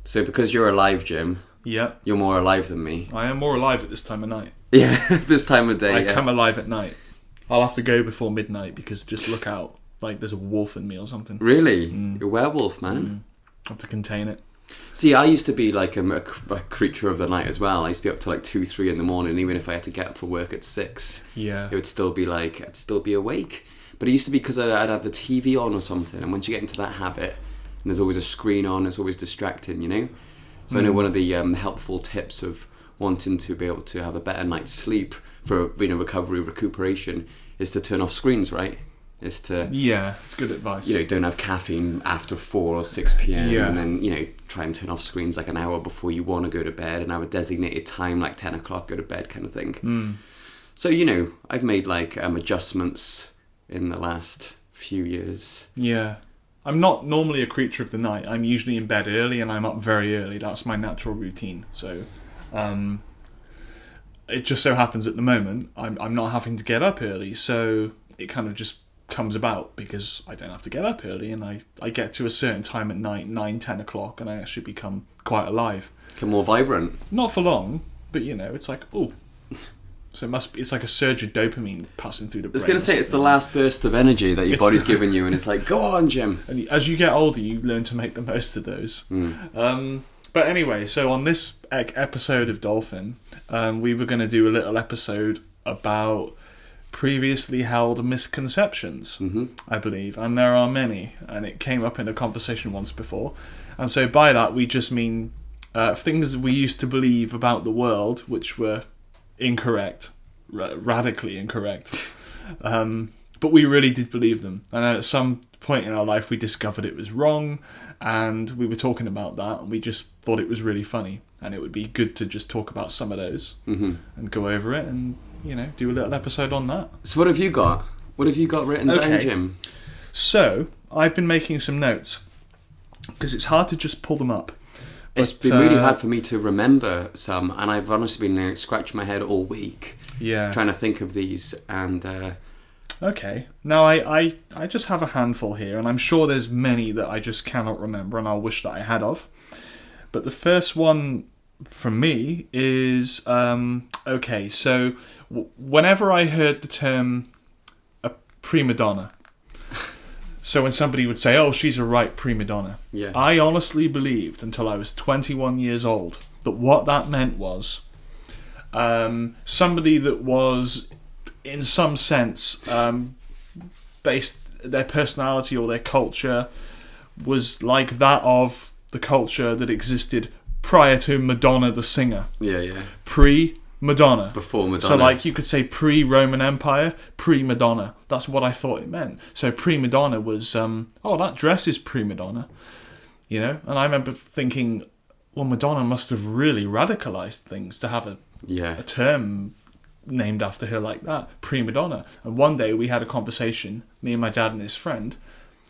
So because you're alive, Jim, Yeah. you're more alive than me. I am more alive at this time of night. Yeah, this time of day. I come alive at night. I'll have to go before midnight because just look out. Like there's a wolf in me or something. Really? You're a werewolf, man. I have to contain it. See, I used to be like a creature of the night as well. I used to be up to like 2, 3 in the morning, even if I had to get up for work at 6. Yeah. It would still be like, I'd still be awake. But it used to be because I'd have the TV on or something, and once you get into that habit, and there's always a screen on, it's always distracting, you know? So I know one of the helpful tips of wanting to be able to have a better night's sleep for recovery, recuperation, is to turn off screens, right? Is to it's good advice. Don't have caffeine after 4 or 6 p.m. Yeah. And then try and turn off screens like an hour before you want to go to bed, and have a designated time like 10 o'clock go to bed kind of thing. So I've made like adjustments in the last few years. Yeah. I'm not normally a creature of the night. I'm usually in bed early and I'm up very early. That's my natural routine. So it just so happens at the moment I'm not having to get up early, so it kind of just comes about because I don't have to get up early, and I get to a certain time at night, 9, 10 o'clock, and I actually become quite alive. Become more vibrant. Not for long, but it's like, oh. So it's like a surge of dopamine passing through the brain. I was going to say, it's the last burst of energy that your body's given you, and it's like, go on, Jim. And as you get older, you learn to make the most of those. But anyway, so on this episode of Dolphin, we were going to do a little episode about previously held misconceptions, I believe, and there are many, and it came up in a conversation once before, and so by that we just mean things we used to believe about the world which were incorrect, radically incorrect, but we really did believe them, and then at some point in our life we discovered it was wrong, and we were talking about that, and we just thought it was really funny, and it would be good to just talk about some of those and go over it and do a little episode on that. So what have you got? What have you got written down, Jim? So, I've been making some notes, because it's hard to just pull them up. It's been really hard for me to remember some, and I've honestly been scratching my head all week trying to think of these. And okay. Now, I just have a handful here, and I'm sure there's many that I just cannot remember, and I'll wish that I had of. But the first one from me is, okay, so whenever I heard the term a prima donna, so when somebody would say, oh, she's a right prima donna, I honestly believed until I was 21 years old that what that meant was somebody that was, in some sense, based their personality or their culture was like that of the culture that existed prior to Madonna the singer. Pre-Madonna. Before Madonna. So like you could say pre-Roman Empire, pre-Madonna. That's what I thought it meant. So pre-Madonna was, that dress is pre-Madonna. And I remember thinking, well, Madonna must have really radicalized things to have a term named after her like that, pre-Madonna. And one day we had a conversation, me and my dad and his friend,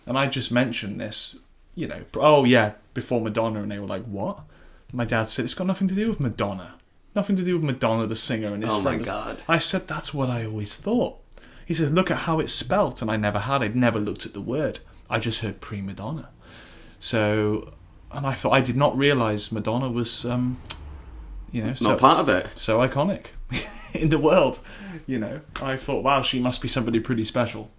and I just mentioned this, before Madonna, and they were like, what? My dad said, it's got nothing to do with Madonna. Nothing to do with Madonna the singer and his friend. Oh my God. I said, that's what I always thought. He said, look at how it's spelt. And I never had. I'd never looked at the word. I just heard pre-Madonna. So, and I thought, I did not realise Madonna was, not part of it. So iconic in the world. I thought, wow, she must be somebody pretty special.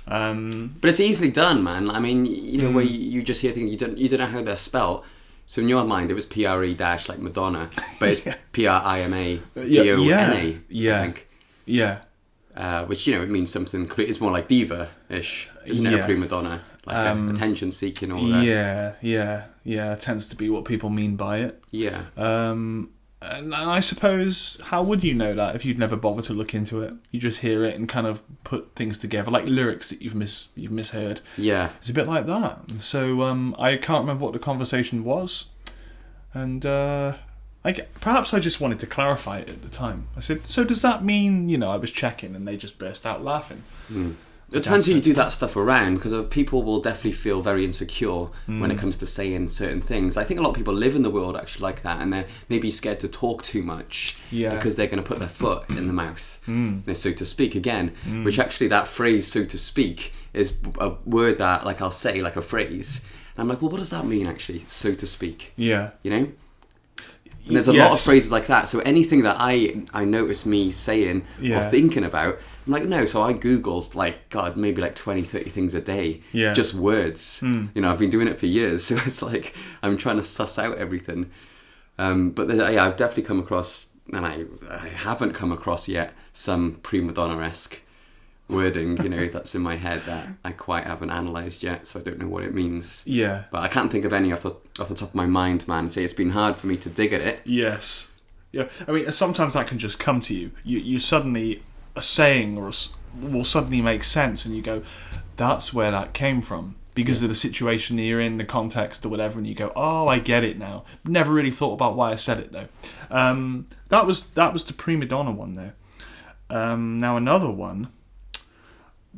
But it's easily done, man. I mean, where you just hear things, you don't know how they're spelt. So in your mind, it was PRE dash like Madonna, but it's PRIMA GONA. Yeah. I think. Yeah. Which it means something. It's more like diva-ish, isn't it? A prima donna, like attention seeking or yeah. It tends to be what people mean by it. Yeah. And I suppose, how would you know that if you'd never bothered to look into it? You just hear it and kind of put things together, like lyrics that you've misheard. Yeah. It's a bit like that. So I can't remember what the conversation was, and perhaps I just wanted to clarify it at the time. I said, so does that mean, I was checking, and they just burst out laughing. It depends who you do that stuff around, because people will definitely feel very insecure when it comes to saying certain things. I think a lot of people live in the world actually like that, and they're maybe scared to talk too much because they're going to put their foot in the mouth, so to speak again, which actually that phrase, so to speak, is a word that, like I'll say, like a phrase, I'm like, well, what does that mean, actually, so to speak? Yeah. You know? And there's a lot of phrases like that. So anything that I notice me saying or thinking about, I'm like, no. So I Google, like, God, maybe like 20, 30 things a day. Yeah. Just words. You know, I've been doing it for years. So it's like, I'm trying to suss out everything. But I've definitely come across, and I haven't come across yet, some prima donna-esque wording, you know, that's in my head that I quite haven't analysed yet, so I don't know what it means. Yeah. But I can't think of any off the top of my mind, man. So it's been hard for me to dig at it. Yes. Yeah. I mean, sometimes that can just come to you. You suddenly, a saying will suddenly make sense, and you go, that's where that came from. Because of the situation that you're in, the context or whatever, and you go, oh, I get it now. Never really thought about why I said it, though. That was the prima donna one, though. Now, another one.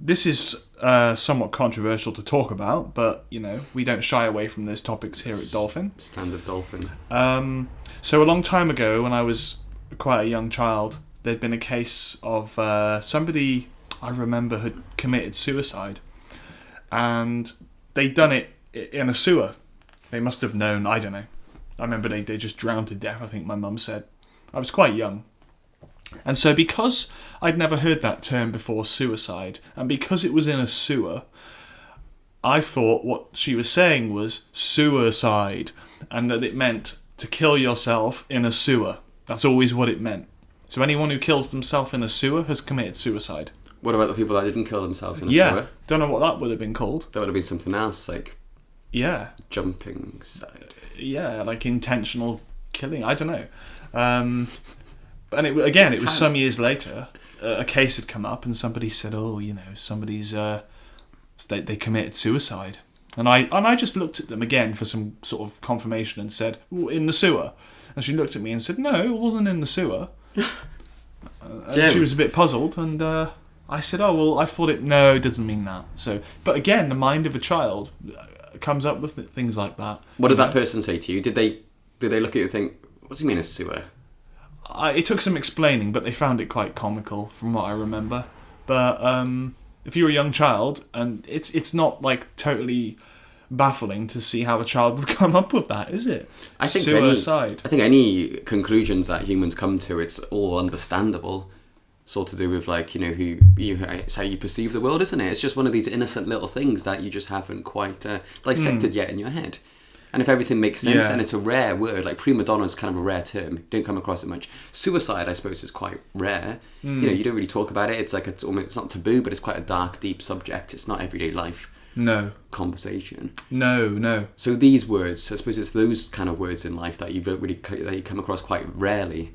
This is somewhat controversial to talk about, but, you know, we don't shy away from those topics here at Dolphin. Standard Dolphin. So a long time ago, when I was quite a young child, there'd been a case of somebody I remember had committed suicide. And they'd done it in a sewer. They must have known, I don't know. I remember they just drowned to death, I think my mum said. I was quite young. And so because I'd never heard that term before, suicide, and because it was in a sewer, I thought what she was saying was suicide, and that it meant to kill yourself in a sewer. That's always what it meant. So anyone who kills themselves in a sewer has committed suicide. What about the people that didn't kill themselves in a sewer? Yeah, don't know what that would have been called. That would have been something else, like... Yeah. Jumping side. Yeah, like intentional killing. I don't know. And it was some years later, a case had come up and somebody said, oh, you know, somebody's... they committed suicide. And I just looked at them again for some sort of confirmation and said, in the sewer. And she looked at me and said, no, it wasn't in the sewer. And she was a bit puzzled, and I said, oh, well, I thought it doesn't mean that. So, but again, the mind of a child comes up with things like that. What did that person say to you? Did they look at you and think, what do you mean a sewer? It took some explaining, but they found it quite comical from what I remember. But if you're a young child, and it's not like totally baffling to see how a child would come up with that, is it? I think suicide. I think any conclusions that humans come to, it's all understandable. It's all to do with, like, you know, it's how you perceive the world, isn't it? It's just one of these innocent little things that you just haven't quite dissected yet in your head. And if everything makes sense, and it's a rare word, like prima donna is kind of a rare term. You don't come across it much. Suicide, I suppose, is quite rare. You know, you don't really talk about it. It's like it's not taboo, but it's quite a dark, deep subject. It's not everyday life. Conversation. No. So these words, I suppose, it's those kind of words in life that you come across quite rarely.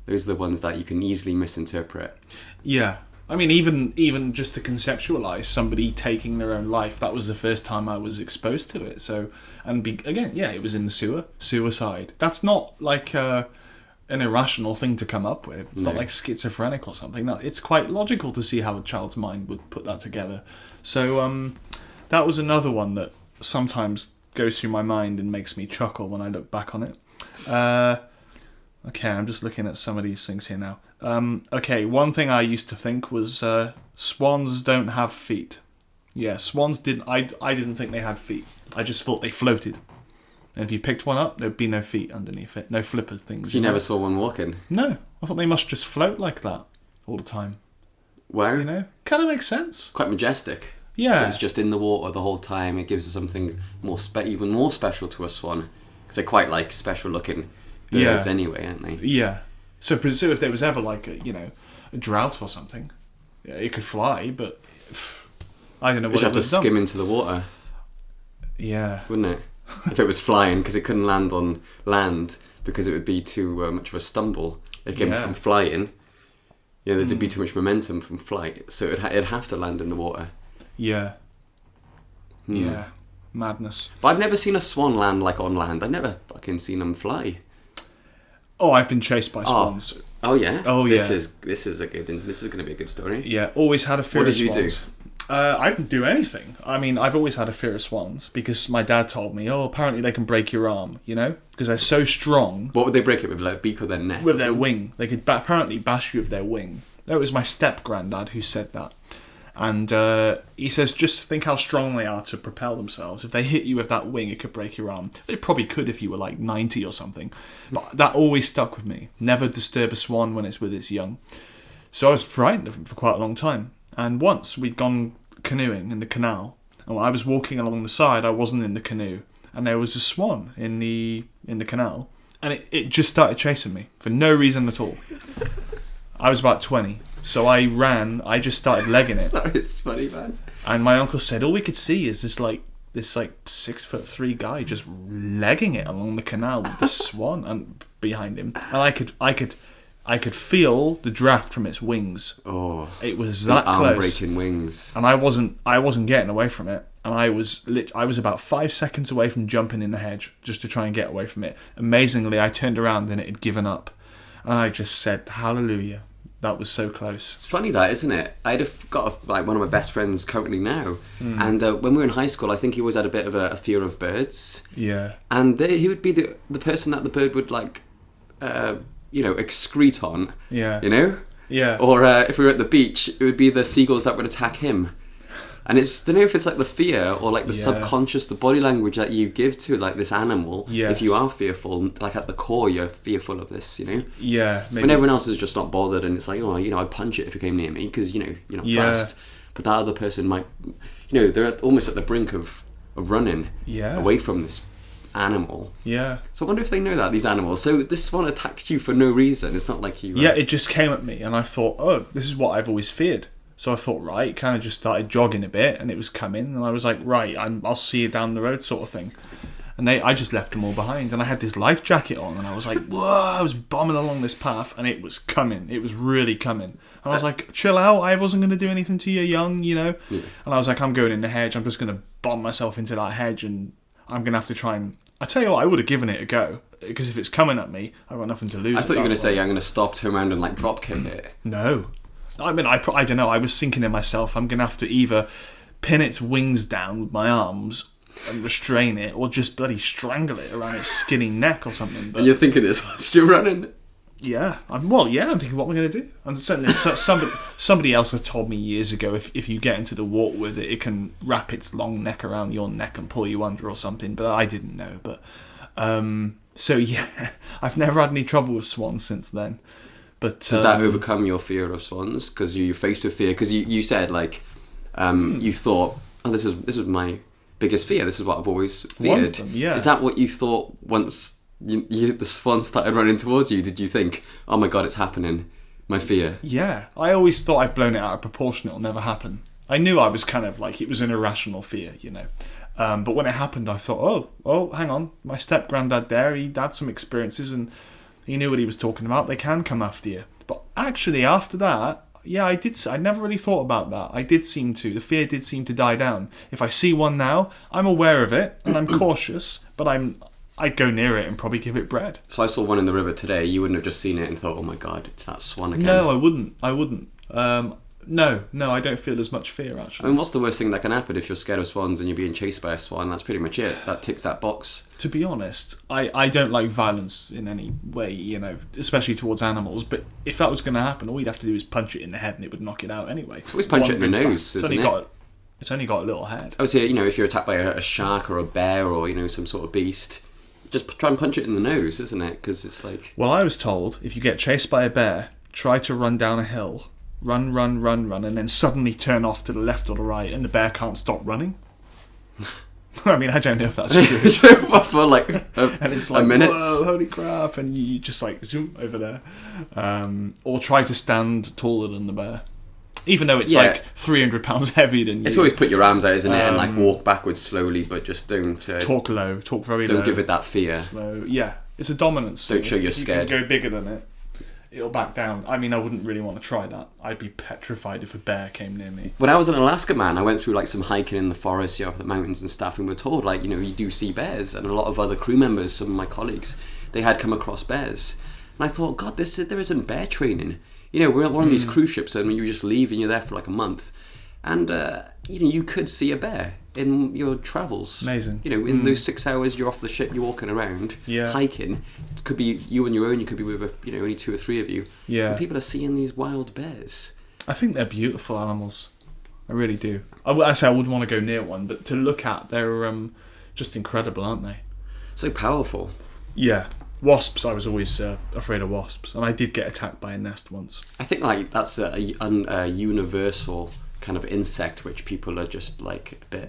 Those are the ones that you can easily misinterpret. Yeah. I mean, even just to conceptualise somebody taking their own life, that was the first time I was exposed to it. So, it was in the sewer. Suicide. That's not like an irrational thing to come up with. It's not like schizophrenic or something. It's quite logical to see how a child's mind would put that together. So, that was another one that sometimes goes through my mind and makes me chuckle when I look back on it. Okay, I'm just looking at some of these things here now. One thing I used to think was swans don't have feet. Yeah, swans didn't. I didn't think they had feet. I just thought they floated. And if you picked one up, there'd be no feet underneath it, no flipper things. So you never saw one walking? No, I thought they must just float like that all the time. Wow. You know, kind of makes sense. Quite majestic. Yeah. If it's just in the water the whole time. It gives us something more even more special to a swan, because they're quite like special looking birds anyway, aren't they? Yeah. So if there was ever like a drought or something, it could fly, but I don't know what it would have to skim into the water. Yeah. Wouldn't it? If it was flying, because it couldn't land on land because it would be too much of a stumble. It came from flying. Yeah, there'd be too much momentum from flight, so it'd have to land in the water. Yeah. Yeah. Madness. But I've never seen a swan land like on land. I've never fucking seen them fly. Oh, I've been chased by swans. Oh yeah. Oh yeah. This is going to be a good story. Yeah, always had a fear of swans. What did you do? I didn't do anything. I mean, I've always had a fear of swans because my dad told me, apparently they can break your arm, because they're so strong. What would they break it with, like beak or their neck? With their wing. They could apparently bash you with their wing. That was my step-granddad who said that. And he says, just think how strong they are to propel themselves. If they hit you with that wing, it could break your arm. It probably could if you were like 90 or something. But that always stuck with me. Never disturb a swan when it's with its young. So I was frightened of him for quite a long time. And once we'd gone canoeing in the canal, and when I was walking along the side, I wasn't in the canoe, and there was a swan in the canal, and it just started chasing me for no reason at all. I was about 20, so I ran. I just started legging it. Sorry, it's funny, man. And my uncle said all we could see is this 6'3" guy just legging it along the canal with the swan and behind him, and I could feel the draft from its wings. Oh, it was that close. Arm-breaking wings. And I wasn't getting away from it. And I was about 5 seconds away from jumping in the hedge just to try and get away from it. Amazingly, I turned around and it had given up. And I just said, hallelujah. That was so close. It's funny that, isn't it? I'd have got one of my best friends currently now. And when we were in high school, I think he always had a bit of a fear of birds. Yeah. And he would be the person that the bird would excrete on. Yeah. You know? Yeah. Or if we were at the beach, it would be the seagulls that would attack him. And I don't know if it's like the fear or like the subconscious, the body language that you give to like this animal. Yes. If you are fearful, like at the core, you're fearful of this, you know? Yeah. Maybe. When everyone else is just not bothered and it's like, I'd punch it if it came near me because, you're not fast. But that other person might, they're almost at the brink of running away from this animal. Yeah. So I wonder if they know that, these animals. So this one attacked you for no reason. It's not like you... Yeah, it just came at me and I thought, oh, this is what I've always feared. So I thought, right, kind of just started jogging a bit and it was coming and I was like, right, I'll see you down the road sort of thing. And I just left them all behind and I had this life jacket on and I was like, whoa, I was bombing along this path and it was coming. It was really coming. And I was like, chill out, I wasn't going to do anything to you, young, Yeah. And I was like, I'm going in the hedge, I'm just going to bomb myself into that hedge and I'm going to have to try and... I tell you what, I would have given it a go because if it's coming at me, I've got nothing to lose. I thought you were going to say, I'm going to stop, turn around and like drop kick it. No. I mean, I don't know. I was thinking in myself, I'm going to have to either pin its wings down with my arms and restrain it, or just bloody strangle it around its skinny neck or something. But, and you're thinking this whilst you're running? Yeah. I'm thinking, what am I going to do? And certainly somebody else had told me years ago, if you get into the water with it, it can wrap its long neck around your neck and pull you under or something, but I didn't know. But so, yeah, I've never had any trouble with swans since then. But, did that overcome your fear of swans? Because you're faced with fear. Because you said you thought, this is my biggest fear. This is what I've always feared. Them, yeah. Is that what you thought once the swan started running towards you? Did you think, oh my god, it's happening? My fear. Yeah, I always thought I'd blown it out of proportion. It'll never happen. I knew I was kind of like it was an irrational fear, But when it happened, I thought, oh, hang on, my step granddad there, he'd had some experiences and he knew what he was talking about. They can come after you. But actually, after that, yeah, I never really thought about that. The fear did seem to die down. If I see one now, I'm aware of it and I'm cautious, but I'd go near it and probably give it bread. So I saw one in the river today. You wouldn't have just seen it and thought, oh my god, it's that swan again. No, I wouldn't. No, I don't feel as much fear, actually. I mean, what's the worst thing that can happen if you're scared of swans and you're being chased by a swan? That's pretty much it. That ticks that box. To be honest, I don't like violence in any way, especially towards animals. But if that was going to happen, all you'd have to do is punch it in the head and it would knock it out anyway. It's always punch it in the nose, isn't it? It's only got a little head. I would say, if you're attacked by a shark or a bear or, some sort of beast, just try and punch it in the nose, isn't it? Because it's like... Well, I was told, if you get chased by a bear, try to run down a hill... Run, and then suddenly turn off to the left or the right, and the bear can't stop running. I mean, I don't know if that's true. For like and it's like, a minute. Whoa, holy crap, and you just like zoom over there. Or try to stand taller than the bear. Even though it's like 300 pounds heavier than you. It's always put your arms out, isn't it? And like walk backwards slowly, but just don't... talk low, talk very low. Don't give it that fear. Slow. Yeah, it's a dominance. Don't show you're scared. You can go bigger than it. It'll back down. I mean, I wouldn't really want to try that. I'd be petrified if a bear came near me. When I was in Alaska, man, I went through like some hiking in the forest, up the mountains and stuff, and we're told you do see bears, and a lot of other crew members, some of my colleagues, they had come across bears, and I thought, God, there isn't bear training. We're on one of these cruise ships, and you just leave and you're there for like a month, and you could see a bear in your travels. Amazing. In those 6 hours you're off the ship, you're walking around, hiking. It could be you on your own. You could be with only 2 or 3 of you. Yeah. And people are seeing these wild bears. I think they're beautiful animals. I really do. I say I wouldn't want to go near one, but to look at, they're just incredible, aren't they? So powerful. Yeah. Wasps, I was always afraid of wasps, and I did get attacked by a nest once. I think like that's a universal kind of insect which people are just like a bit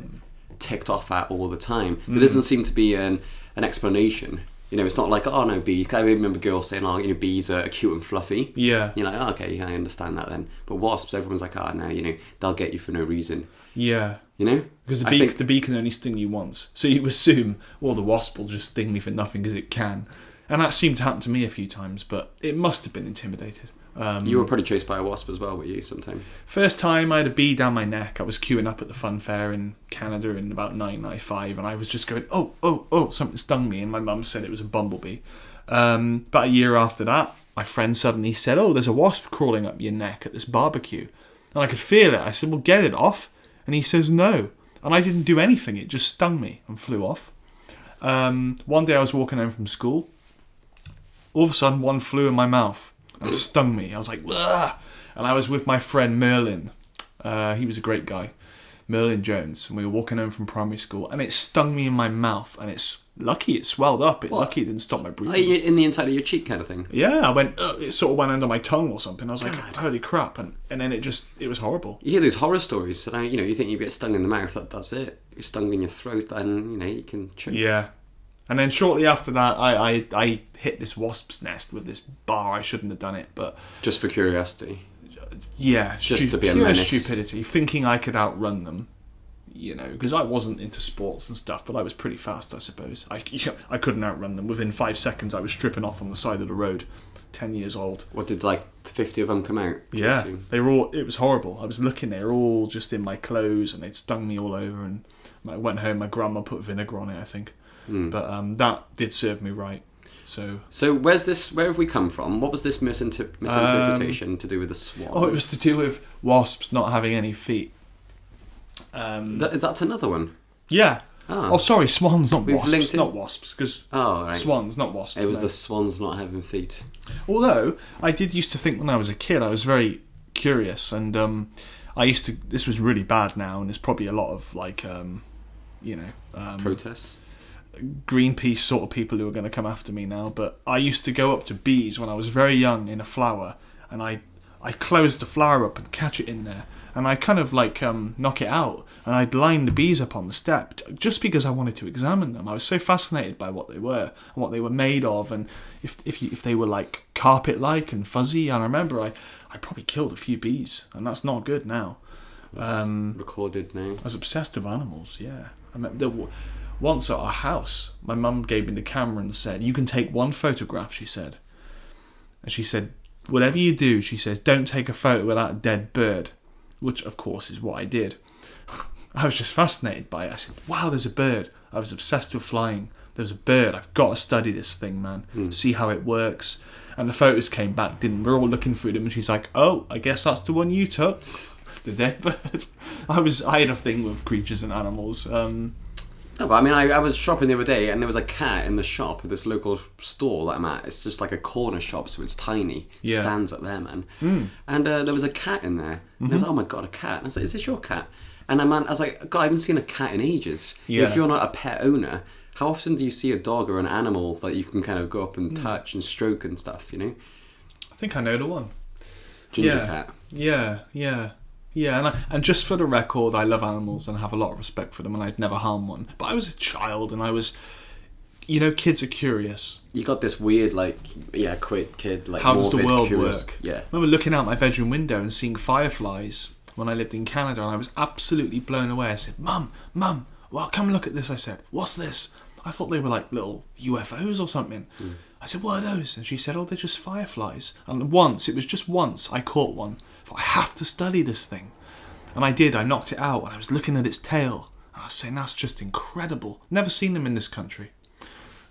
ticked off at all the time. There doesn't seem to be an explanation. You know, it's not like, oh no, bees. I remember girls saying, oh, you know, bees are cute and fluffy. Yeah. You're like, oh, okay, I understand that then. But wasps, everyone's like, oh no, you know, they'll get you for no reason. Yeah. You know? Because the bee can only sting you once. So you assume, well, the wasp will just sting me for nothing because it can. And that seemed to happen to me a few times, but it must have been intimidated. You were probably chased by a wasp as well, were you, sometime? First time I had a bee down my neck. I was queuing up at the fun fair in Canada in about 1995, and I was just going, oh, something stung me, and my mum said it was a bumblebee. About a year after that, my friend suddenly said, oh, there's a wasp crawling up your neck at this barbecue. And I could feel it. I said, well, get it off. And he says, no. And I didn't do anything. It just stung me and flew off. One day I was walking home from school. All of a sudden, one flew in my mouth and stung me. I was like, ugh! And I was with my friend Merlin. He was a great guy. Merlin Jones. And we were walking home from primary school. And it stung me in my mouth. And it's lucky it swelled up. Lucky it didn't stop my breathing. In the inside of your cheek kind of thing? Yeah, I went, ugh! It sort of went under my tongue or something. I was like, holy crap. And then it was horrible. You hear those horror stories. And you think you get stung in the mouth. That's it. You're stung in your throat. And, you can choke. Yeah. And then shortly after that, I hit this wasp's nest with this bar. I shouldn't have done it, but... Just for curiosity? Yeah. Just to be a menace? Stupidity. Thinking I could outrun them, because I wasn't into sports and stuff, but I was pretty fast, I suppose. I couldn't outrun them. Within 5 seconds, I was stripping off on the side of the road, 10 years old. What, did 50 of them come out? Yeah. They were all... It was horrible. I was looking, they were all just in my clothes, and they'd stung me all over, and I went home, my grandma put vinegar on it, I think. But that did serve me right. So where have we come from? What was this misinterpretation to do with the swan? Oh, it was to do with wasps not having any feet. That's another one? Yeah. Oh, sorry, swans, not wasps. Not wasps, because right. Swans, not wasps. It was the swans not having feet. Although, I did used to think when I was a kid, I was very curious, and this was really bad now, and there's probably a lot of, protests? Greenpeace sort of people who are going to come after me now, but I used to go up to bees when I was very young in a flower, and I closed the flower up and catch it in there, and I kind of knock it out, and I'd line the bees up on the step just because I wanted to examine them. I was so fascinated by what they were and what they were made of, and if they were like carpet-like and fuzzy. And I remember I probably killed a few bees, and that's not good now. Recorded now. I was obsessed with animals. Yeah, I mean, once at our house, my mum gave me the camera and said, you can take one photograph, she said. And she said, whatever you do, she says, don't take a photo without a dead bird. Which, of course, is what I did. I was just fascinated by it. I said, wow, there's a bird. I was obsessed with flying. There's a bird. I've got to study this thing, man. See how it works. And the photos came back, we're all looking through them, and she's like, oh, I guess that's the one you took. The dead bird. I had a thing with creatures and animals. No, but I mean, I was shopping the other day, and there was a cat in the shop at this local store that I'm at. It's just like a corner shop, so it's tiny. Yeah. Stands up there, man. And there was a cat in there. And I was like, oh my god, a cat. And I was like, is this your cat? And I was like, God, I haven't seen a cat in ages. Yeah. If you're not a pet owner, how often do you see a dog or an animal that you can kind of go up and touch and stroke and stuff, I think I know the one. Ginger cat. Yeah, and just for the record, I love animals and have a lot of respect for them, and I'd never harm one. But I was a child, and I was, kids are curious. You got this weird, quick kid, how does the world work? Yeah. I remember looking out my bedroom window and seeing fireflies when I lived in Canada, and I was absolutely blown away. I said, Mum, well, come look at this. I said, what's this? I thought they were like little UFOs or something. I said, what are those? And she said, oh, they're just fireflies. And it was just once, I caught one. I thought, I have to study this thing. And I did. I knocked it out, and I was looking at its tail. And I was saying, that's just incredible. Never seen them in this country.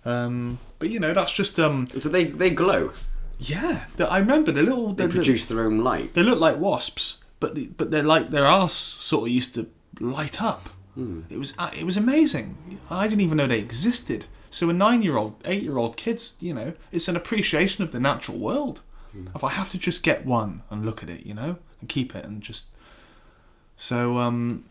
But, that's just... So they glow? Yeah. I remember the little... They produce their own light? They look like wasps, but they're like, their arse sort of used to light up. It was amazing. I didn't even know they existed. So a 9-year-old, 8-year-old kids, it's an appreciation of the natural world. If I have to just get one and look at it, and keep it and just So,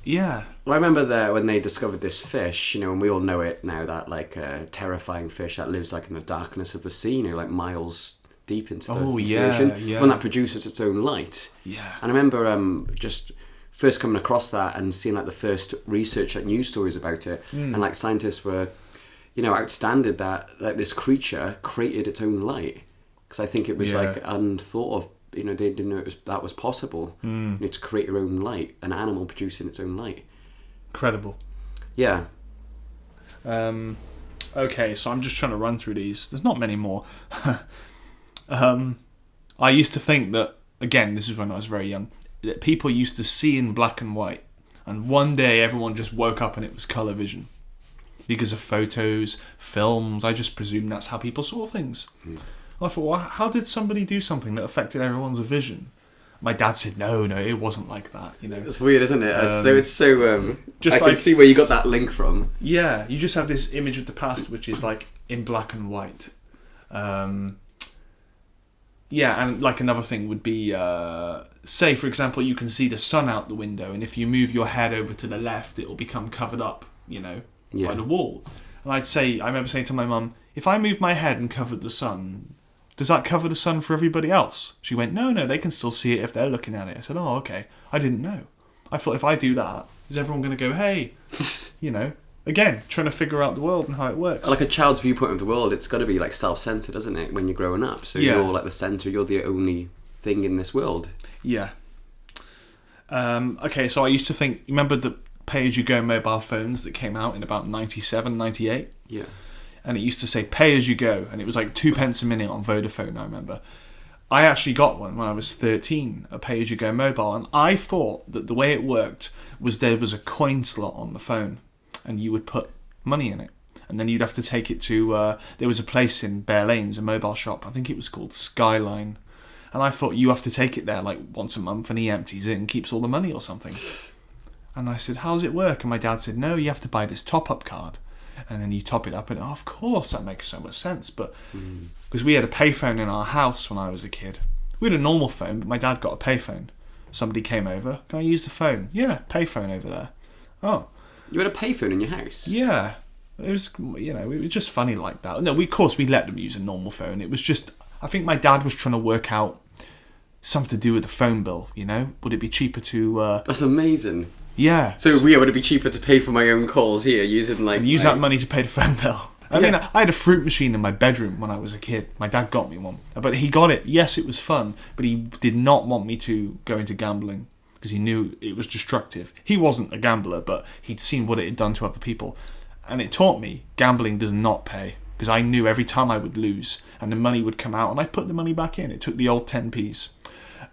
yeah. Well, I remember when they discovered this fish, and we all know it now, that like terrifying fish that lives like in the darkness of the sea, like miles deep into the ocean. Yeah. One that produces its own light. Yeah. And I remember just first coming across that and seeing like the first research, like news stories about it, and like scientists were, outstanding that like this creature created its own light, because I think it was like unthought of. They didn't know that was possible. To create your own light, an animal producing its own light. Incredible. Yeah. Okay, so I'm just trying to run through these. There's not many more. I used to think that, again, this is when I was very young, that people used to see in black and white, and one day everyone just woke up and it was colour vision. Because of photos, films, I just presumed that's how people saw things. I thought, well, how did somebody do something that affected everyone's vision? My dad said, no, it wasn't like that. It's weird, isn't it? I can see where you got that link from. Yeah, you just have this image of the past, which is like in black and white. Yeah, and like another thing would be, say, for example, you can see the sun out the window, and if you move your head over to the left, it will become covered up, by the wall. And I remember saying to my mum, if I move my head and covered the sun, does that cover the sun for everybody else? She went, no, they can still see it if they're looking at it. I said, oh, okay. I didn't know. I thought if I do that, is everyone going to go, hey, again, trying to figure out the world and how it works. Like a child's viewpoint of the world, it's got to be like self-centered, isn't it, when you're growing up? So you're like the centre, you're the only thing in this world. Yeah. Okay, so I used to think, remember the pay-as-you-go mobile phones that came out in about 97, 98? Yeah. And it used to say pay-as-you-go, and it was like 2 pence a minute on Vodafone, I remember. I actually got one when I was 13, a pay-as-you-go mobile, and I thought that the way it worked was there was a coin slot on the phone, and you would put money in it. And then you'd have to take it to, there was a place in Bear Lanes, a mobile shop, I think it was called Skyline. And I thought you have to take it there like once a month, and he empties it and keeps all the money or something. And I said, how does it work? And my dad said, no, you have to buy this top-up card. And then you top it up, and of course, that makes so much sense. But because we had a payphone in our house when I was a kid. We had a normal phone, but my dad got a payphone. Somebody came over, can I use the phone? Yeah, payphone over there. Oh. You had a payphone in your house? Yeah. It was, it was just funny like that. No, of course, we let them use a normal phone. It was just, I think my dad was trying to work out something to do with the phone bill, Would it be cheaper to... That's amazing. Yeah. So would it be cheaper to pay for my own calls here using like... And use that money to pay the phone bill. I mean, I had a fruit machine in my bedroom when I was a kid. My dad got me one. But he got it. Yes, it was fun. But he did not want me to go into gambling because he knew it was destructive. He wasn't a gambler, but he'd seen what it had done to other people. And it taught me gambling does not pay. Because I knew every time I would lose and the money would come out and I put the money back in. It took the old 10p's.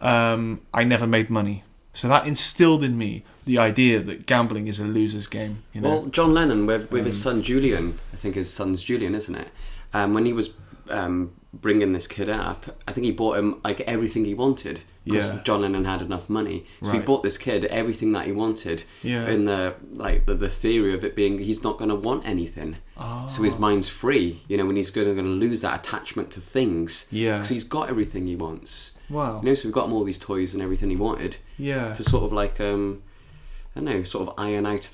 I never made money. So that instilled in me the idea that gambling is a loser's game. Well, John Lennon with his son Julian, I think his son's Julian, isn't it? When he was bringing this kid up, I think he bought him like everything he wanted. Because John Lennon had enough money, so he bought this kid everything that he wanted. Yeah. In the theory of it being he's not going to want anything, so his mind's free. When he's going to lose that attachment to things. Yeah. Because he's got everything he wants. Wow. So we've got him all these toys and everything he wanted. Yeah. To sort of like sort of iron out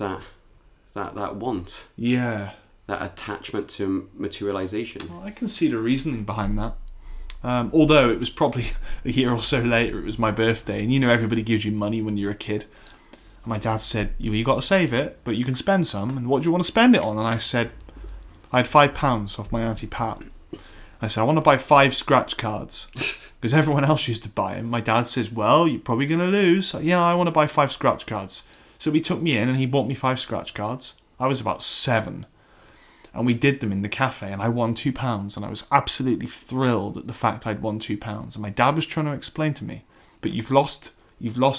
that want. Yeah. That attachment to materialization. Well, I can see the reasoning behind that. Although it was probably a year or so later, it was my birthday, and everybody gives you money when you're a kid. And my dad said, you got to save it, but you can spend some, and what do you want to spend it on? And I said, I had £5 off my Auntie Pat. I said, I want to buy 5 scratch cards, because everyone else used to buy them. My dad says, well, you're probably going to lose. Yeah, I want to buy 5 scratch cards. So he took me in, and he bought me 5 scratch cards. I was about 7. And we did them in the cafe, and I won £2, and I was absolutely thrilled at the fact I'd won £2. And my dad was trying to explain to me, but you've lost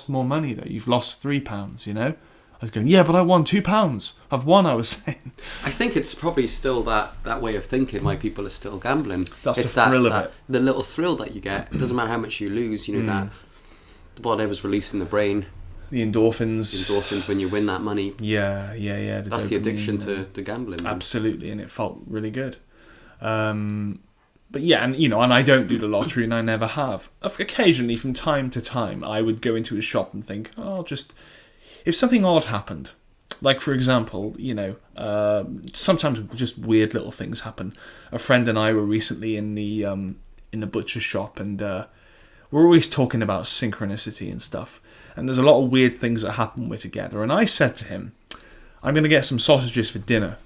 more money though. You've lost £3, I was going, yeah, but I won £2. I've won, I was saying. I think it's probably still that way of thinking why people are still gambling. That's it's the thrill of it. The little thrill that you get. It doesn't matter how much you lose, that whatever's released in the brain. The endorphins when you win that money. Yeah. That's the addiction to gambling. Absolutely, and it felt really good. But yeah, and and I don't do the lottery, and I never have. Occasionally, from time to time, I would go into a shop and think, if something odd happened, like for example, sometimes just weird little things happen. A friend and I were recently in the butcher shop, and we're always talking about synchronicity and stuff. And there's a lot of weird things that happen when we're together. And I said to him, I'm going to get some sausages for dinner.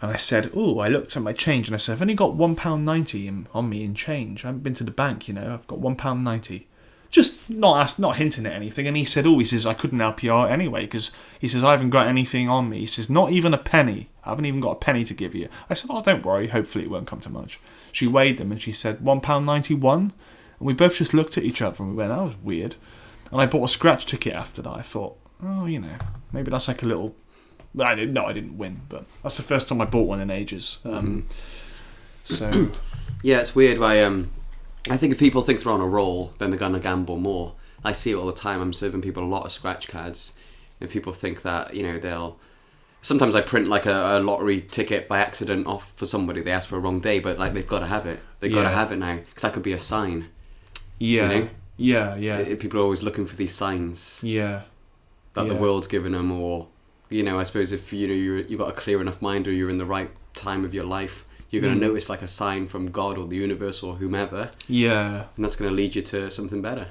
And I said, I looked at my change and I said, I've only got £1.90 on me in change. I haven't been to the bank, I've got £1.90. Just not hinting at anything. And he says, I couldn't help you out anyway, because he says, I haven't got anything on me. He says, not even a penny. I haven't even got a penny to give you. I said, don't worry. Hopefully it won't come to much. She weighed them and she said, £1.91. And we both just looked at each other and we went, that was weird. And I bought a scratch ticket after that. I thought, maybe that's like a little... I didn't win, but that's the first time I bought one in ages. So... Yeah, it's weird why... I think if people think they're on a roll, then they're going to gamble more. I see it all the time. I'm serving people a lot of scratch cards. If people think that, they'll... Sometimes I print like a lottery ticket by accident off for somebody. They ask for a wrong day, but like they've got to have it. They've got to have it now, because that could be a sign. Yeah. Yeah. People are always looking for these signs. Yeah. That the world's given them, or, I suppose if, you've got a clear enough mind, or you're in the right time of your life, you're going to notice like a sign from God or the universe or whomever. Yeah. And that's going to lead you to something better.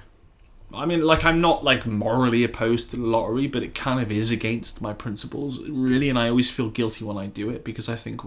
I mean, like, I'm not like morally opposed to the lottery, but it kind of is against my principles, really. And I always feel guilty when I do it, because I think,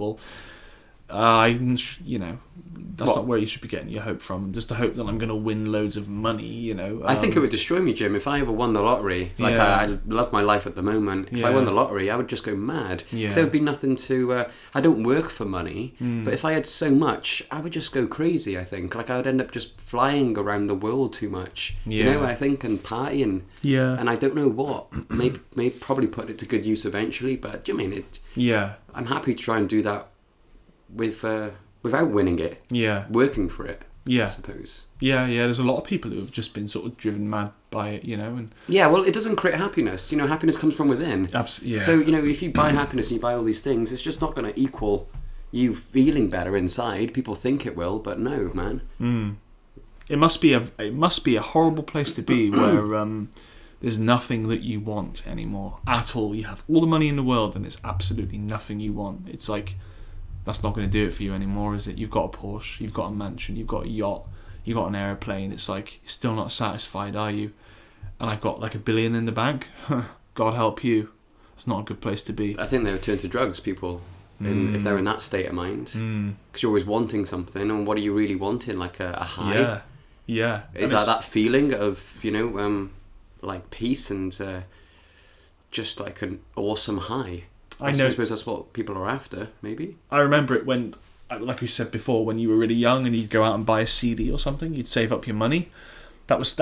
that's not where you should be getting your hope from. Just to hope that I'm going to win loads of money, I think it would destroy me, Jim, if I ever won the lottery. Like, I love my life at the moment. If I won the lottery, I would just go mad. Because there would be nothing to... I don't work for money, but if I had so much, I would just go crazy, I think. Like, I would end up just flying around the world too much. I think, and partying. Yeah. And I don't know what. Maybe probably put it to good use eventually, but, do you mean it? Yeah. I'm happy to try and do that without winning it. Yeah. Working for it. Yeah. I suppose. Yeah. There's a lot of people who have just been sort of driven mad by it, and... Yeah, well, it doesn't create happiness. Happiness comes from within. Absolutely. Yeah. So, if you buy happiness and you buy all these things, it's just not going to equal you feeling better inside. People think it will, but no, man. It must be a horrible place to be where there's nothing that you want anymore at all. You have all the money in the world and there's absolutely nothing you want. It's like... That's not going to do it for you anymore, is it? You've got a Porsche, you've got a mansion, you've got a yacht, you've got an aeroplane. It's like, you're still not satisfied, are you? And I've got like $1 billion in the bank. God help you. It's not a good place to be. I think they would turn to drugs, people, if they're in that state of mind. Because you're always wanting something, and what are you really wanting? Like a high? Yeah. That feeling of, like peace and just like an awesome high. I suppose that's what people are after, maybe. I remember it when, like we said before, when you were really young and you'd go out and buy a CD or something, you'd save up your money. There was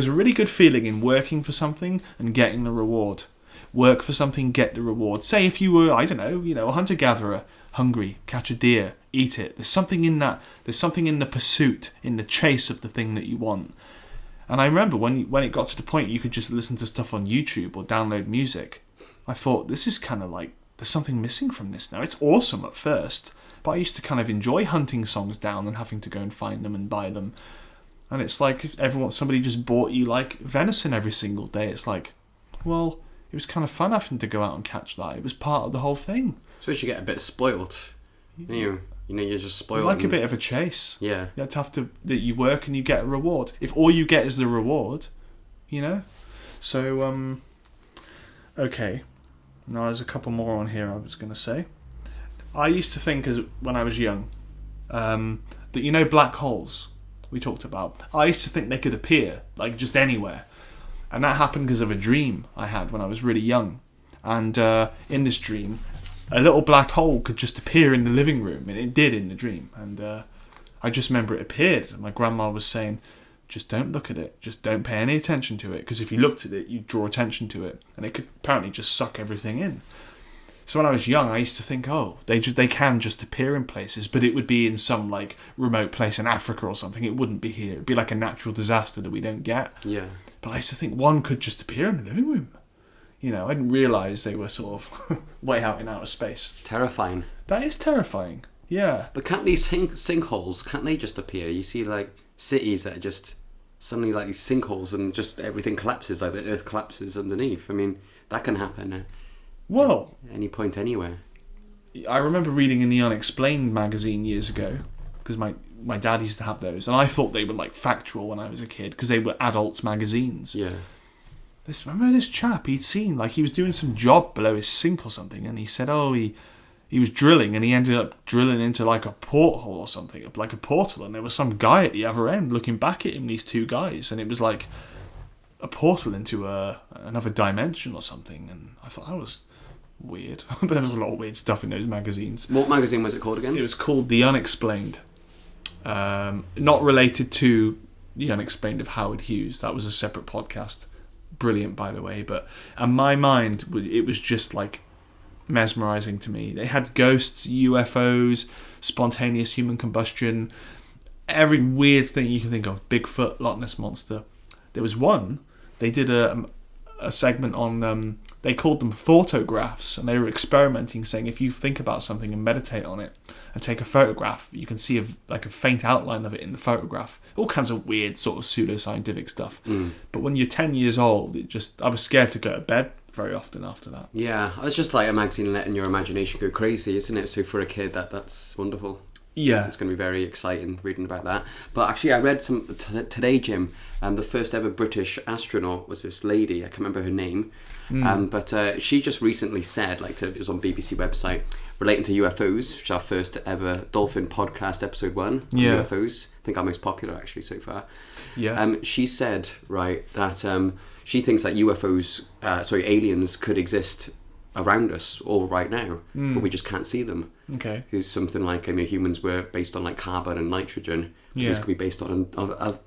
a really good feeling in working for something and getting the reward. Work for something, get the reward. Say if you were, I don't know, a hunter-gatherer, hungry, catch a deer, eat it. There's something in that. There's something in the pursuit, in the chase of the thing that you want. And I remember when it got to the point you could just listen to stuff on YouTube or download music, I thought, this is kind of like, there's something missing from this now. It's awesome at first, but I used to kind of enjoy hunting songs down and having to go and find them and buy them. And it's like if somebody just bought you like venison every single day, it's like, well, it was kind of fun having to go out and catch that. It was part of the whole thing. So you get a bit spoilt. You're just spoiled. Like a bit of a chase. Yeah. You have to that you work and you get a reward. If all you get is the reward, So, okay. Now there's a couple more on here I was going to say. I used to think when I was young that black holes we talked about. I used to think they could appear like just anywhere, and that happened because of a dream I had when I was really young. And in this dream, a little black hole could just appear in the living room, and it did in the dream. And I just remember it appeared. My grandma was saying, just don't look at it. Just don't pay any attention to it. Because if you looked at it, you'd draw attention to it. And it could apparently just suck everything in. So when I was young, I used to think, they can just appear in places. But it would be in some like remote place in Africa or something. It wouldn't be here. It'd be like a natural disaster that we don't get. Yeah. But I used to think one could just appear in the living room. I didn't realise they were sort of way out in outer space. Terrifying. That is terrifying. Yeah. But can't these sinkholes, can't they just appear? You see, like, cities that are just suddenly like these sinkholes and just everything collapses, like the earth collapses underneath. I mean, that can happen at any point anywhere. I remember reading in the Unexplained magazine years ago, because my dad used to have those, and I thought they were like factual when I was a kid, because they were adults magazines. Yeah. Remember this chap he'd seen, like he was doing some job below his sink or something, and he said, he was drilling, and he ended up drilling into like a porthole or something, like a portal, and there was some guy at the other end looking back at him, these two guys, and it was like a portal into another dimension or something, and I thought that was weird. But there was a lot of weird stuff in those magazines. What magazine was it called again? It was called The Unexplained. Not related to The Unexplained of Howard Hughes. That was a separate podcast. Brilliant, by the way. But in my mind, it was just like mesmerizing to me. They had ghosts, UFOs, spontaneous human combustion, every weird thing you can think of. Bigfoot, Loch Ness Monster. There was one, they did a segment on, they called them photographs, and they were experimenting, saying if you think about something and meditate on it and take a photograph, you can see a faint outline of it in the photograph. All kinds of weird sort of pseudoscientific stuff. But when you're 10 years old, I was scared to go to bed very often after that. Yeah, it's just like a magazine letting your imagination go crazy, isn't it? So for a kid, that's wonderful. Yeah. It's going to be very exciting reading about that. But actually, I read today, Jim, the first ever British astronaut was this lady. I can't remember her name. But she just recently said, it was on BBC website, relating to UFOs, which is our first ever Dolphin Podcast, episode 1. Yeah. UFOs. I think our most popular, actually, so far. Yeah. She said, right, that she thinks that aliens could exist around us all right now, but we just can't see them. Okay. Because something like, humans were based on like carbon and nitrogen. Yeah. This could be based on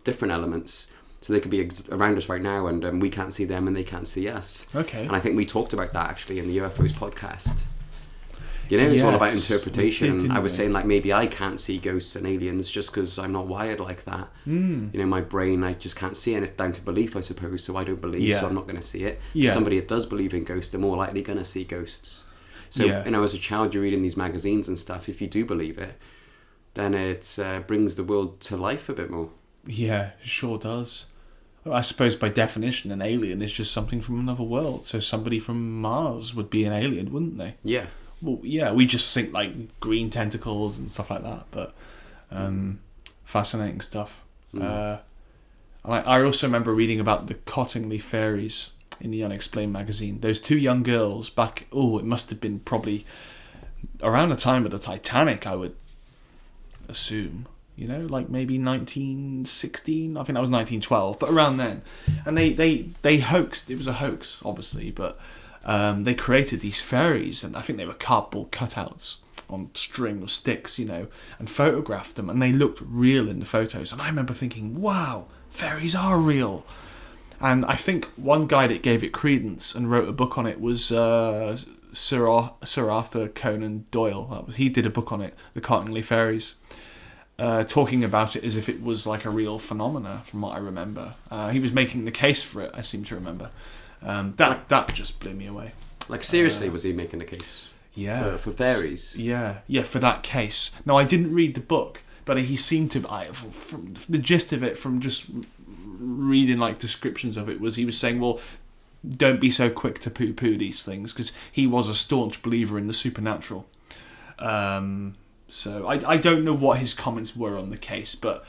different elements. So they could be around us right now, and we can't see them and they can't see us. Okay. And I think we talked about that actually in the UFOs podcast. It's all about interpretation. I was saying like maybe I can't see ghosts and aliens just because I'm not wired like that. My brain, I just can't see, and it's down to belief, I suppose. So I don't believe, so I'm not going to see it. Yeah. Somebody that does believe in ghosts, they're more likely going to see ghosts. So as a child, you're reading these magazines and stuff. If you do believe it, then it brings the world to life a bit more. Yeah, it sure does. I suppose by definition, an alien is just something from another world. So somebody from Mars would be an alien, wouldn't they? Yeah. Well, yeah, we just think like green tentacles and stuff like that, but fascinating stuff. I also remember reading about the Cottingley fairies in the Unexplained magazine. Those two young girls back, it must have been probably around the time of the Titanic, I would assume. Like maybe 1916. I think that was 1912, but around then. And they hoaxed. It was a hoax, obviously, but they created these fairies, and I think they were cardboard cutouts on string or sticks, and photographed them, and they looked real in the photos. And I remember thinking, wow, fairies are real. And I think one guy that gave it credence and wrote a book on it was Sir Arthur Conan Doyle. He did a book on it, The Cottingley Fairies. Talking about it as if it was like a real phenomena, from what I remember. He was making the case for it, I seem to remember. That just blew me away. Like, seriously, was he making a case? Yeah. For fairies? Yeah, for that case. No, I didn't read the book, but he seemed to... from the gist of it, from just reading like descriptions of it, was he was saying, well, don't be so quick to poo-poo these things, because he was a staunch believer in the supernatural. So I don't know what his comments were on the case, but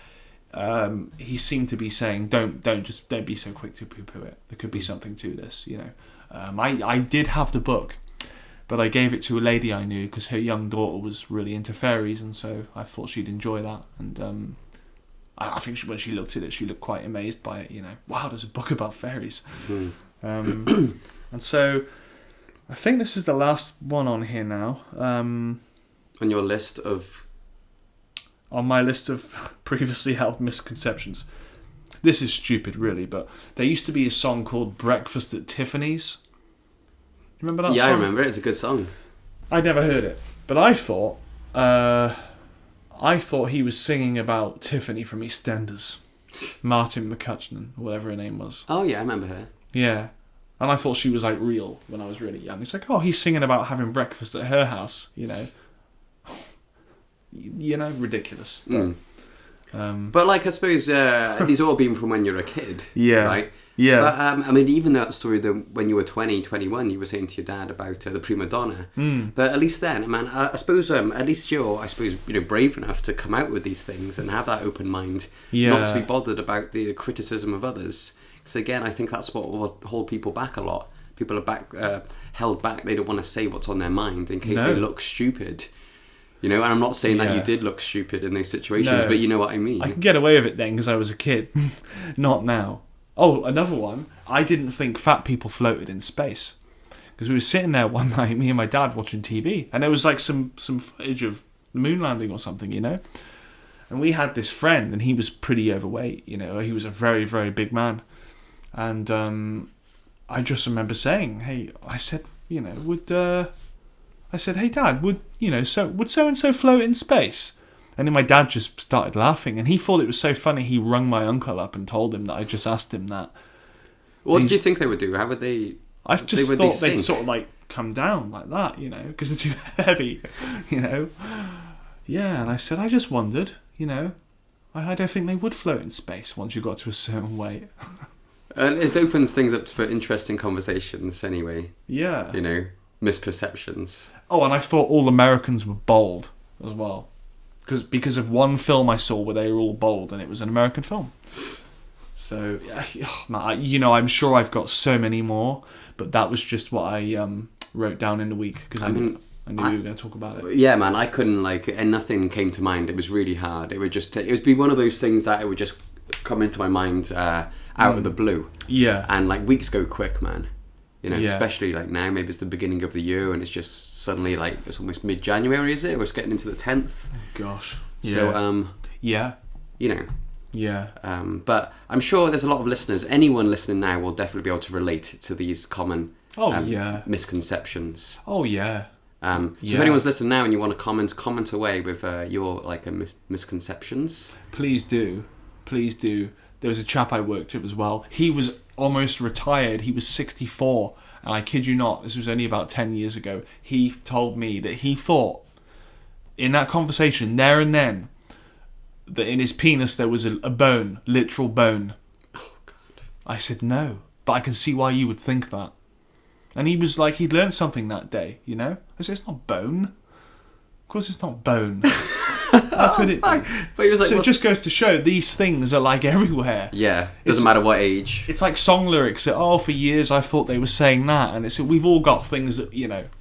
he seemed to be saying don't be so quick to poo-poo it. There could be something to this, I did have the book, but I gave it to a lady I knew because her young daughter was really into fairies, and so I thought she'd enjoy that. And I think when she looked at it, she looked quite amazed by it. Wow, there's a book about fairies. And so I think this is the last one on here now. On your list of... On my list of previously held misconceptions. This is stupid, really, but there used to be a song called Breakfast at Tiffany's. You remember that song? Yeah, I remember it. It's a good song. I'd never heard it, but I thought he was singing about Tiffany from EastEnders. Martin McCutcheon, or whatever her name was. Oh, yeah, I remember her. Yeah. And I thought she was, like, real when I was really young. It's like, he's singing about having breakfast at her house, ridiculous. But, But like, I suppose these have all been from when you're a kid, yeah, right? Yeah. But I mean, even that story that when you were 20, 21, you were saying to your dad about the prima donna. But at least then, man, I suppose at least you're, brave enough to come out with these things and have that open mind, not to be bothered about the criticism of others. Because again, I think that's what will hold people back a lot. People are held back. They don't want to say what's on their mind in case they look stupid. And I'm not saying that you did look stupid in those situations, but you know what I mean. I can get away with it then because I was a kid, not now. Oh, another one. I didn't think fat people floated in space. Because we were sitting there one night, me and my dad, watching TV. And there was like some footage of the moon landing or something, And we had this friend, and he was pretty overweight, He was a very, very big man. And I just remember saying, hey, I said, hey, Dad, would so-and-so float in space? And then my dad just started laughing, and he thought it was so funny. He rung my uncle up and told him that I just asked him that. What did you think they would do? How would they? I just thought they'd sort of like come down like that, because they're too heavy, Yeah, and I said, I just wondered, I don't think they would float in space once you got to a certain weight. And it opens things up for interesting conversations anyway. Yeah. Misperceptions. Oh, and I thought all Americans were bald as well. Because of one film I saw where they were all bald, and it was an American film. So, I'm sure I've got so many more, but that was just what I wrote down in the week, because I knew we were going to talk about it. Yeah, man, I couldn't, and nothing came to mind. It was really hard. It would be one of those things that it would just come into my mind out of the blue. Yeah. And, weeks go quick, man. Especially, now, maybe it's the beginning of the year, and it's just suddenly, it's almost mid-January, is it? Or it's getting into the 10th. Oh, gosh. Yeah. So, yeah. Yeah. But I'm sure there's a lot of listeners. Anyone listening now will definitely be able to relate to these common misconceptions. Oh, yeah. So if anyone's listening now and you want to comment away with your misconceptions. Please do. There was a chap I worked with as well. He was almost retired. He was 64. And I kid you not, this was only about 10 years ago. He told me that he thought, in that conversation, there and then, that in his penis there was a bone, literal bone. Oh, God. I said, no, but I can see why you would think that. And he was like, he'd learned something that day, I said, it's not bone. Of course it's not bone. How could it be? But he was like, so it just goes to show these things are everywhere. Yeah, doesn't matter what age. It's like song lyrics that, for years I thought they were saying that, and we've all got things that,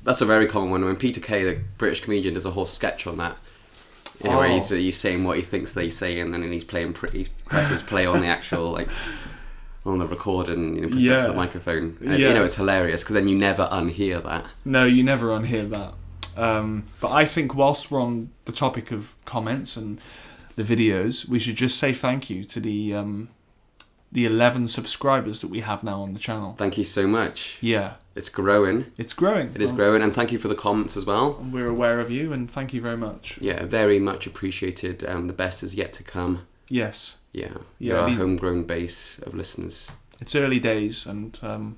That's a very common one. When Peter Kay, the British comedian, does a whole sketch on that. Where he's saying what he thinks they say, and then he presses play on the actual, on the record, and puts it to the microphone. And, it's hilarious, because then you never unhear that. No, you never unhear that. But I think whilst we're on the topic of comments and the videos, we should just say thank you to the 11 subscribers that we have now on the channel. Thank you so much. Yeah. It's growing. It's growing. It is growing, and thank you for the comments as well. We're aware of you, and thank you very much. Yeah, very much appreciated. The best is yet to come. Yes. Yeah. You're our homegrown base of listeners. It's early days, and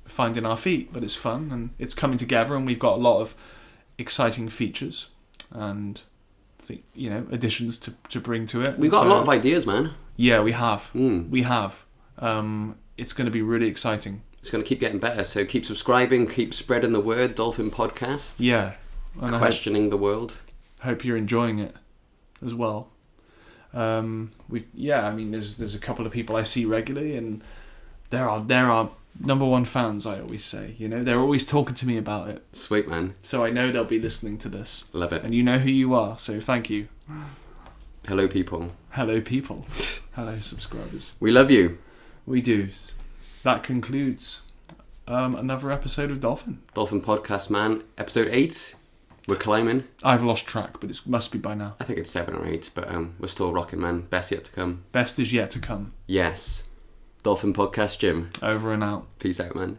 finding our feet, but it's fun, and it's coming together, and we've got a lot of exciting features and additions to bring to it. We've got a lot of ideas, man. Yeah, we have. We have. It's going to be really exciting. It's going to keep getting better, so keep subscribing, keep spreading the word. Dolphin Podcast. Yeah. And questioning the world. Hope you're enjoying it as well. There's a couple of people I see regularly, and there are number one fans, I always say. They're always talking to me about it. Sweet, man. So I know they'll be listening to this. Love it. And you know who you are, so thank you. Hello, people. Hello, people. Hello, subscribers. We love you. We do. That concludes another episode of Dolphin. Dolphin Podcast, man. Episode 8. We're climbing. I've lost track, but it must be by now. I think it's 7 or 8, but we're still rocking, man. Best yet to come. Best is yet to come. Yes. Dolphin Podcast, Jim. Over and out. Peace out, man.